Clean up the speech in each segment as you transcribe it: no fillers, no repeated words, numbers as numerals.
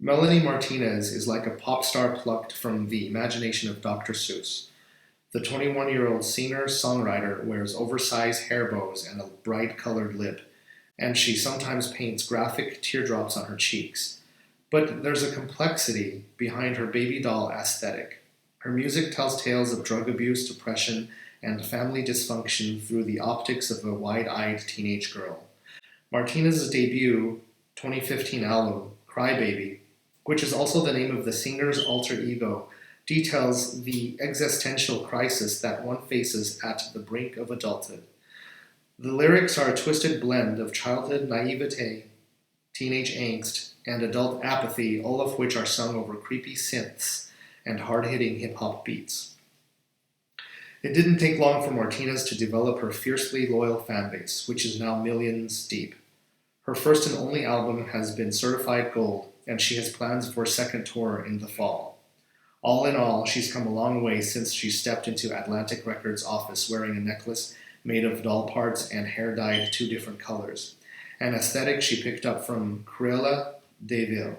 Melanie Martinez is like a pop star plucked from the imagination of Dr. Seuss. The 21-year-old singer-songwriter wears oversized hair bows and a bright-colored lip, and she sometimes paints graphic teardrops on her cheeks. But there's a complexity behind her baby doll aesthetic. Her music tells tales of drug abuse, depression, and family dysfunction through the optics of a wide-eyed teenage girl. Martinez's debut 2015 album, Cry Baby, which is also the name of the singer's alter ego, details the existential crisis that one faces at the brink of adulthood. The lyrics are a twisted blend of childhood naivete, teenage angst, and adult apathy, all of which are sung over creepy synths and hard-hitting hip-hop beats. It didn't take long for Martinez to develop her fiercely loyal fanbase, which is now millions deep. Her first and only album has been certified gold, and she has plans for a second tour in the fall. All in all, she's come a long way since she stepped into Atlantic Records' office wearing a necklace made of doll parts and hair dyed 2 different colors, an aesthetic she picked up from Cruella de Vil.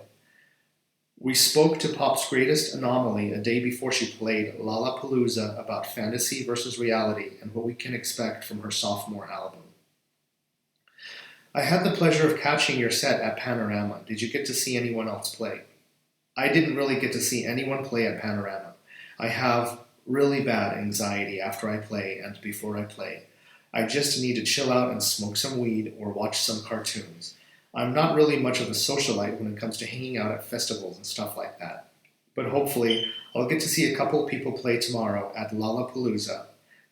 We spoke to pop's greatest anomaly a day before she played Lollapalooza about fantasy versus reality and what we can expect from her sophomore album. I had the pleasure of catching your set at Panorama. Did you get to see anyone else play? I didn't really get to see anyone play at Panorama. I have really bad anxiety after I play and before I play. I just need to chill out and smoke some weed or watch some cartoons. I'm not really much of a socialite when it comes to hanging out at festivals and stuff like that. But hopefully, I'll get to see a couple of people play tomorrow at Lollapalooza.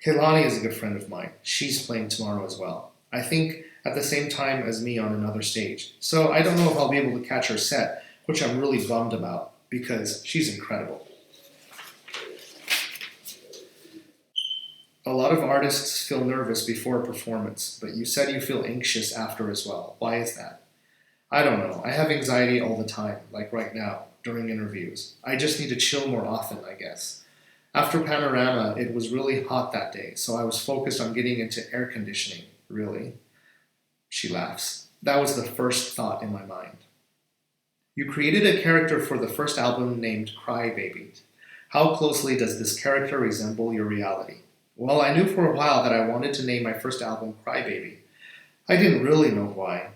Kehlani is a good friend of mine. She's playing tomorrow as well. I think at the same time as me on another stage. So I don't know if I'll be able to catch her set, which I'm really bummed about, because she's incredible. A lot of artists feel nervous before a performance, but you said you feel anxious after as well. Why is that? I don't know. I have anxiety all the time, like right now, during interviews. I just need to chill more often, I guess. After Panorama, it was really hot that day, so I was focused on getting into air conditioning, really. She laughs. That was the first thought in my mind. You created a character for the first album named Cry Baby. How closely does this character resemble your reality? Well, I knew for a while that I wanted to name my first album Cry Baby. I didn't really know why.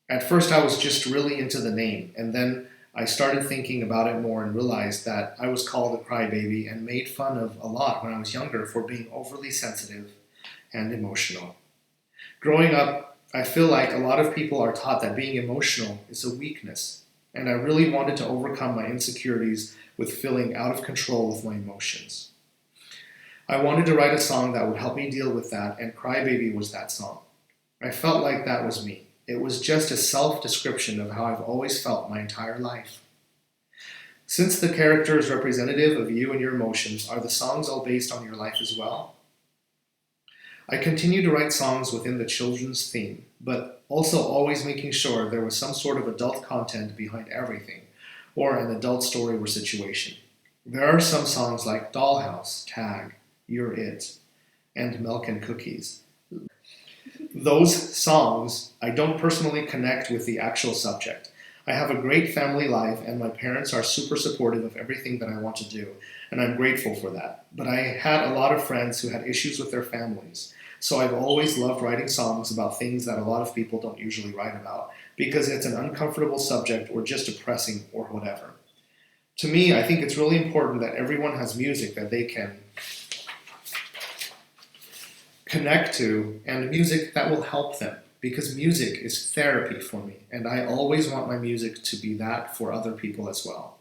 At first, I was just really into the name, and then I started thinking about it more and realized that I was called a crybaby and made fun of a lot when I was younger for being overly sensitive and emotional. Growing up, I feel like a lot of people are taught that being emotional is a weakness, and I really wanted to overcome my insecurities with feeling out of control with my emotions. I wanted to write a song that would help me deal with that, and Cry Baby was that song. I felt like that was me. It was just a self-description of how I've always felt my entire life. Since the character is representative of you and your emotions, are the songs all based on your life as well? I continue to write songs within the children's theme, but also always making sure there was some sort of adult content behind everything, or an adult story or situation. There are some songs like Dollhouse, Tag, You're It, and Milk and Cookies. Those songs, I don't personally connect with the actual subject. I have a great family life, and my parents are super supportive of everything that I want to do, and I'm grateful for that. But I had a lot of friends who had issues with their families, so I've always loved writing songs about things that a lot of people don't usually write about, because it's an uncomfortable subject or just depressing or whatever. To me, I think it's really important that everyone has music that they can connect to, and music that will help them, because music is therapy for me, and I always want my music to be that for other people as well.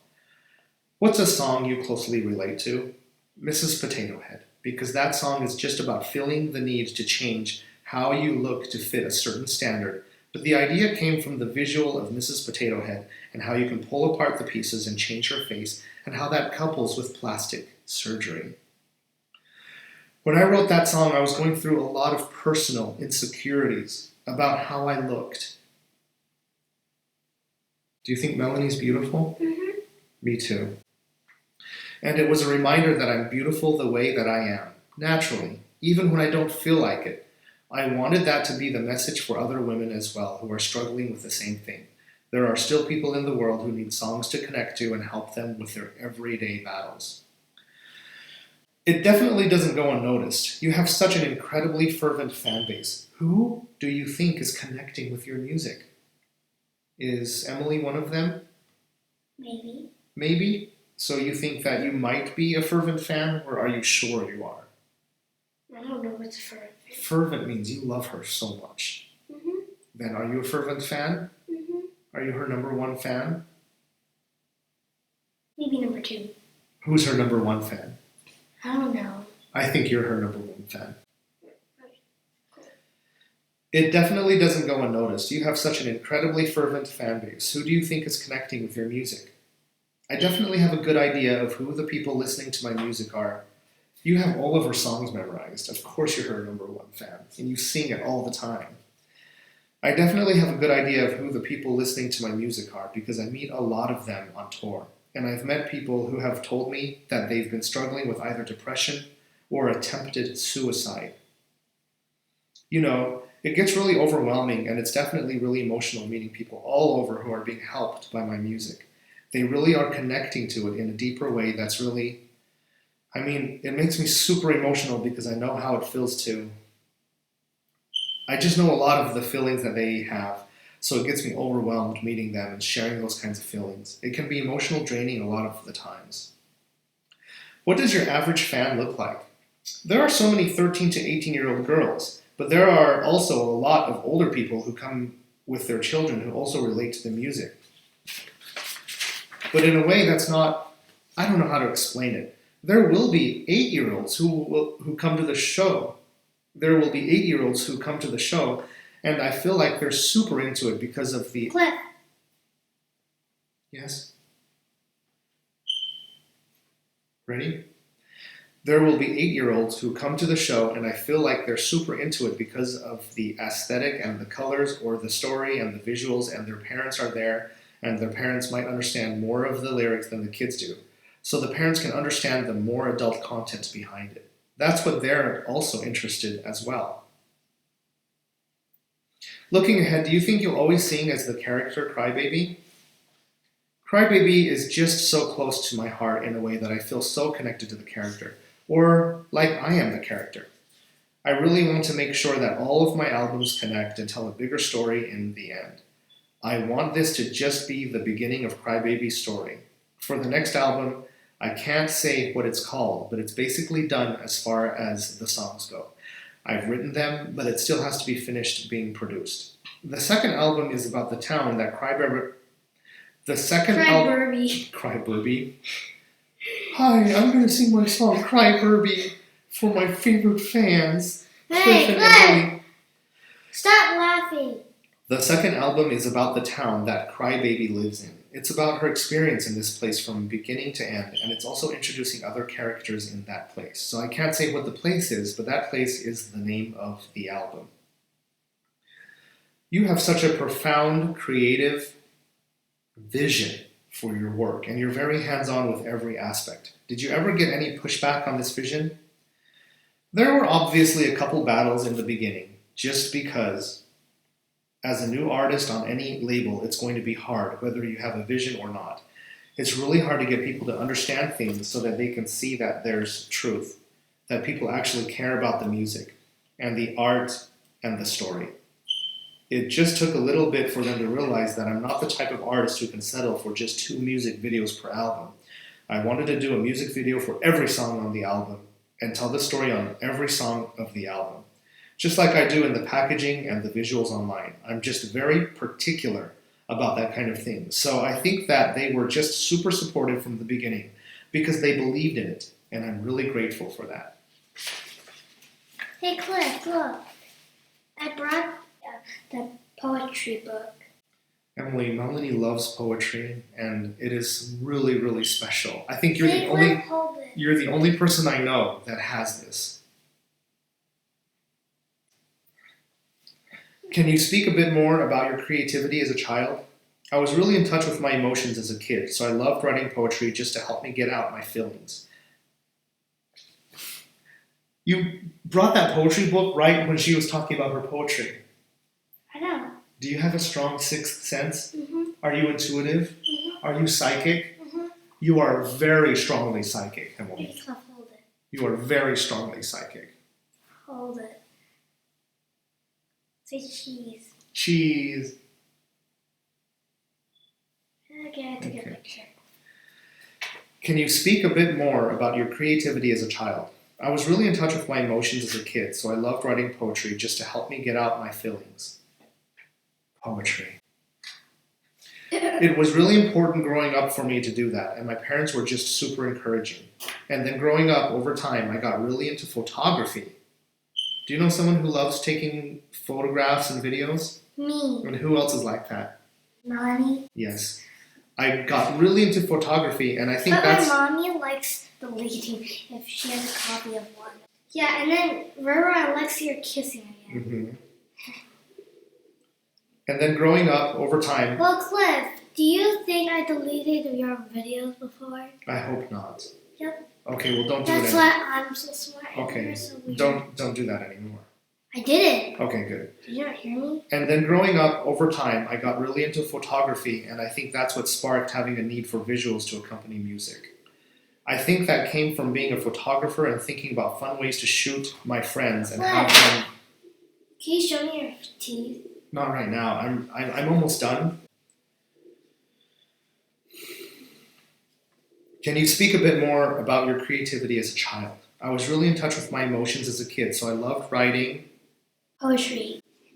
What's a song you closely relate to? Mrs. Potato Head, because that song is just about feeling the need to change how you look to fit a certain standard, but the idea came from the visual of Mrs. Potato Head and how you can pull apart the pieces and change her face, and how that couples with plastic surgery. When I wrote that song, I was going through a lot of personal insecurities about how I looked. Do you think Melanie's beautiful? Mm-hmm. Me too. And it was a reminder that I'm beautiful the way that I am, naturally, even when I don't feel like it. I wanted that to be the message for other women as well who are struggling with the same thing. There are still people in the world who need songs to connect to and help them with their everyday battles. It definitely doesn't go unnoticed. You have such an incredibly fervent fan base. Who do you think is connecting with your music? Is Emily one of them? Maybe. Maybe? So you think that you might be a fervent fan, or are you sure you are? I don't know what's a fervent. Fervent means you love her so much. Mm-hmm. Then are you a fervent fan? Mm-hmm. Are you her number one fan? Maybe number 2. Who's her number one fan? I don't know. I think you're her number one fan. It definitely doesn't go unnoticed. You have such an incredibly fervent fan base. Who do you think is connecting with your music? I definitely have a good idea of who the people listening to my music are. You have all of her songs memorized. Of course you're her number one fan, and you sing it all the time. I definitely have a good idea of who the people listening to my music are because I meet a lot of them on tour. And I've met people who have told me that they've been struggling with either depression or attempted suicide. You know, it gets really overwhelming, and it's definitely really emotional meeting people all over who are being helped by my music. They really are connecting to it in a deeper way that's really, it makes me super emotional because I know how it feels to. I just know a lot of the feelings that they have, so it gets me overwhelmed meeting them and sharing those kinds of feelings. It can be emotional draining a lot of the times. What does your average fan look like? There are so many 13 to 18-year-old girls, but there are also a lot of older people who come with their children who also relate to the music. But in a way that's not, I don't know how to explain it. There will be 8-year-olds who come to the show. There will be 8-year-olds who come to the show, and I feel like they're super into it because of the... Cliff. Yes? Ready? There will be 8-year-olds who come to the show, and I feel like they're super into it because of the aesthetic and the colors or the story and the visuals, and their parents are there, and their parents might understand more of the lyrics than the kids do. So the parents can understand the more adult content behind it. That's what they're also interested as well. Looking ahead, do you think you'll always sing as the character Crybaby? Crybaby is just so close to my heart in a way that I feel so connected to the character, or like I am the character. I really want to make sure that all of my albums connect and tell a bigger story in the end. I want this to just be the beginning of Crybaby's story. For the next album, I can't say what it's called, but it's basically done as far as the songs go. I've written them, but it still has to be finished being produced. The second album is about the town that Crybaby... Crybaby. Hi, I'm going to sing my song Crybaby for my favorite fans. Hey, Cliff and Emily. Stop laughing. The second album is about the town that Crybaby lives in. It's about her experience in this place from beginning to end, and it's also introducing other characters in that place. So I can't say what the place is, but that place is the name of the album. You have such a profound, creative vision for your work, and you're very hands-on with every aspect. Did you ever get any pushback on this vision? There were obviously a couple battles in the beginning, just because as a new artist on any label, it's going to be hard, whether you have a vision or not. It's really hard to get people to understand things so that they can see that there's truth, that people actually care about the music and the art and the story. It just took a little bit for them to realize that I'm not the type of artist who can settle for just 2 music videos per album. I wanted to do a music video for every song on the album and tell the story on every song of the album. Just like I do in the packaging and the visuals online. I'm just very particular about that kind of thing. So I think that they were just super supportive from the beginning because they believed in it, and I'm really grateful for that. Hey, Cliff, look. I brought the poetry book. Emily, Melanie loves poetry, and it is really, really special. I think you're the only person I know that has this. Can you speak a bit more about your creativity as a child? I was really in touch with my emotions as a kid, so I loved writing poetry just to help me get out my feelings. You brought that poetry book right when she was talking about her poetry. I know. Do you have a strong sixth sense? Mm-hmm. Are you intuitive? Mm-hmm. Are you psychic? Mm-hmm. You are very strongly psychic, Emily. Okay, Cliff, hold it. You are very strongly psychic. Hold it. Say cheese. Cheese. Okay, I took a Okay. picture. Can you speak a bit more about your creativity as a child? I was really in touch with my emotions as a kid, so I loved writing poetry just to help me get out my feelings. Poetry. It was really important growing up for me to do that, and my parents were just super encouraging. And then growing up, over time, I got really into photography. Do you know someone who loves taking photographs and videos? Me. And who else is like that? Melanie. Yes. I got really into photography, and I think But that's... my mommy likes deleting if she has a copy of one. Yeah, and then Rora and Lexi are kissing again. Mhm. And then growing up, over time... Well, Cliff, do you think I deleted your videos before? I hope not. Yep. Okay, well, don't do That's it why anymore. I'm so smart. And Okay, you're so weird. don't do that anymore. I did it. Okay, good. Did you not hear me? And then growing up, over time, I got really into photography, and I think that's what sparked having a need for visuals to accompany music. I think that came from being a photographer and thinking about fun ways to shoot my friends and have them... Can you show me your teeth? Not right now. I'm almost done. Can you speak a bit more about your creativity as a child? I was really in touch with my emotions as a kid, so I loved writing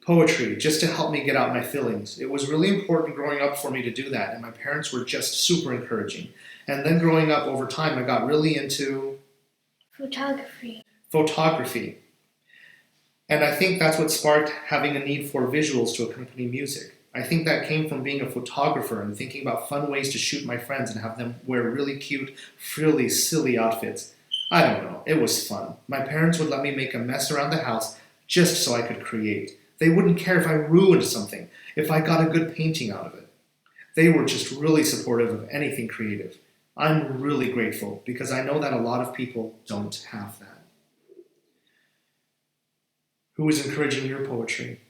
poetry just to help me get out my feelings. It was really important growing up for me to do that, and my parents were just super encouraging. And then growing up over time, I got really into photography. And I think that's what sparked having a need for visuals to accompany music. I think that came from being a photographer and thinking about fun ways to shoot my friends and have them wear really cute, frilly, silly outfits. I don't know, it was fun. My parents would let me make a mess around the house just so I could create. They wouldn't care if I ruined something, if I got a good painting out of it. They were just really supportive of anything creative. I'm really grateful because I know that a lot of people don't have that. Who is encouraging your poetry?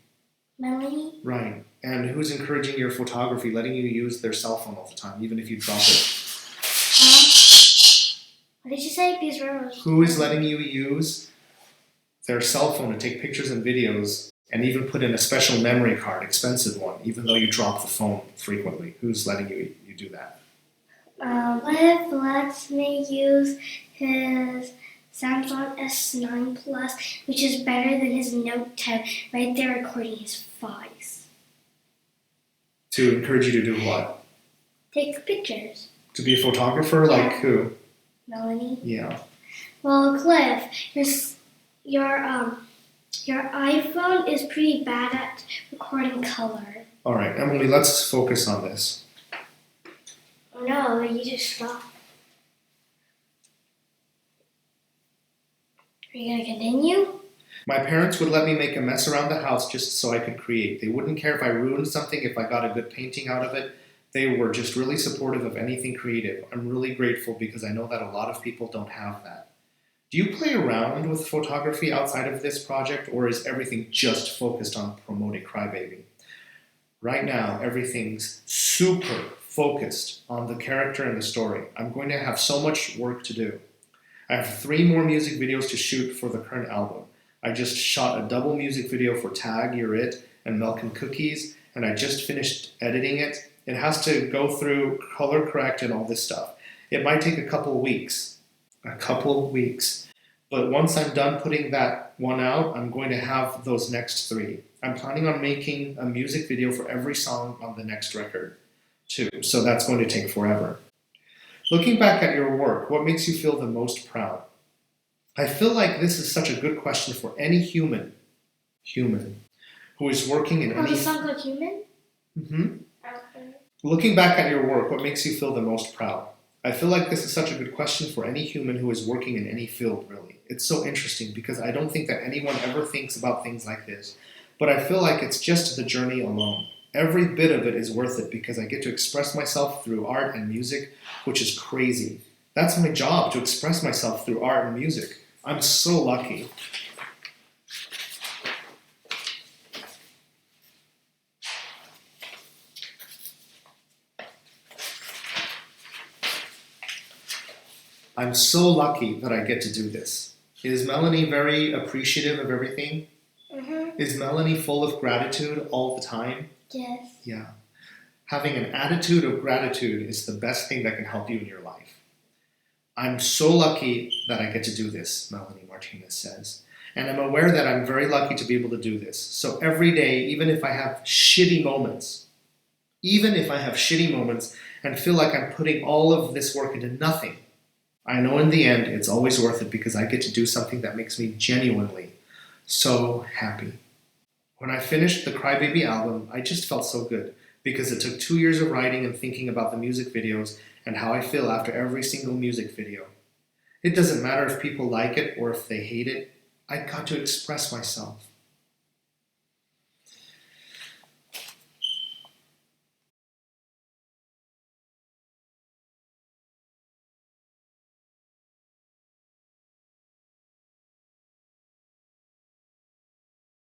Melanie? Right. And who's encouraging your photography, letting you use their cell phone all the time, even if you drop it? What did you say? Who is letting you use their cell phone to take pictures and videos and even put in a special memory card, expensive one, even though you drop the phone frequently? Who's letting you do that? Cliff lets me use his Samsung S9 Plus, which is better than his Note 10, right there recording his files. To encourage you to do what? Take pictures. To be a photographer? Like who? Melanie? Yeah. Well, Cliff, your iPhone is pretty bad at recording color. All right, Emily, let's focus on this. Oh no, you just stopped. Are you going to continue? My parents would let me make a mess around the house just so I could create. They wouldn't care if I ruined something, if I got a good painting out of it. They were just really supportive of anything creative. I'm really grateful because I know that a lot of people don't have that. Do you play around with photography outside of this project, or is everything just focused on promoting Crybaby? Right now, everything's super focused on the character and the story. I'm going to have so much work to do. I have 3 more music videos to shoot for the current album. I just shot a double music video for Tag, You're It, and Milk and Cookies, and I just finished editing it. It has to go through color correct and all this stuff. It might take a couple weeks. But once I'm done putting that one out, I'm going to have those next 3. I'm planning on making a music video for every song on the next record, too. So that's going to take forever. Looking back at your work, what makes you feel the most proud? I feel like this is such a good question for any human who is working in any... the song called Human? Mm-hmm. Okay. Looking back at your work, what makes you feel the most proud? I feel like this is such a good question for any human who is working in any field, really. It's so interesting because I don't think that anyone ever thinks about things like this. But I feel like it's just the journey alone. Every bit of it is worth it because I get to express myself through art and music, which is crazy. That's my job, to express myself through art and music. I'm so lucky. I'm so lucky that I get to do this. Is Melanie very appreciative of everything? Mm-hmm. Is Melanie full of gratitude all the time? Yes. Yeah. Having an attitude of gratitude is the best thing that can help you in your life. I'm so lucky that I get to do this, Melanie Martinez says. And I'm aware that I'm very lucky to be able to do this. So every day, even if I have shitty moments and feel like I'm putting all of this work into nothing, I know in the end it's always worth it because I get to do something that makes me genuinely so happy. When I finished the Crybaby album, I just felt so good because it took 2 years of writing and thinking about the music videos and how I feel after every single music video. It doesn't matter if people like it or if they hate it. I got to express myself.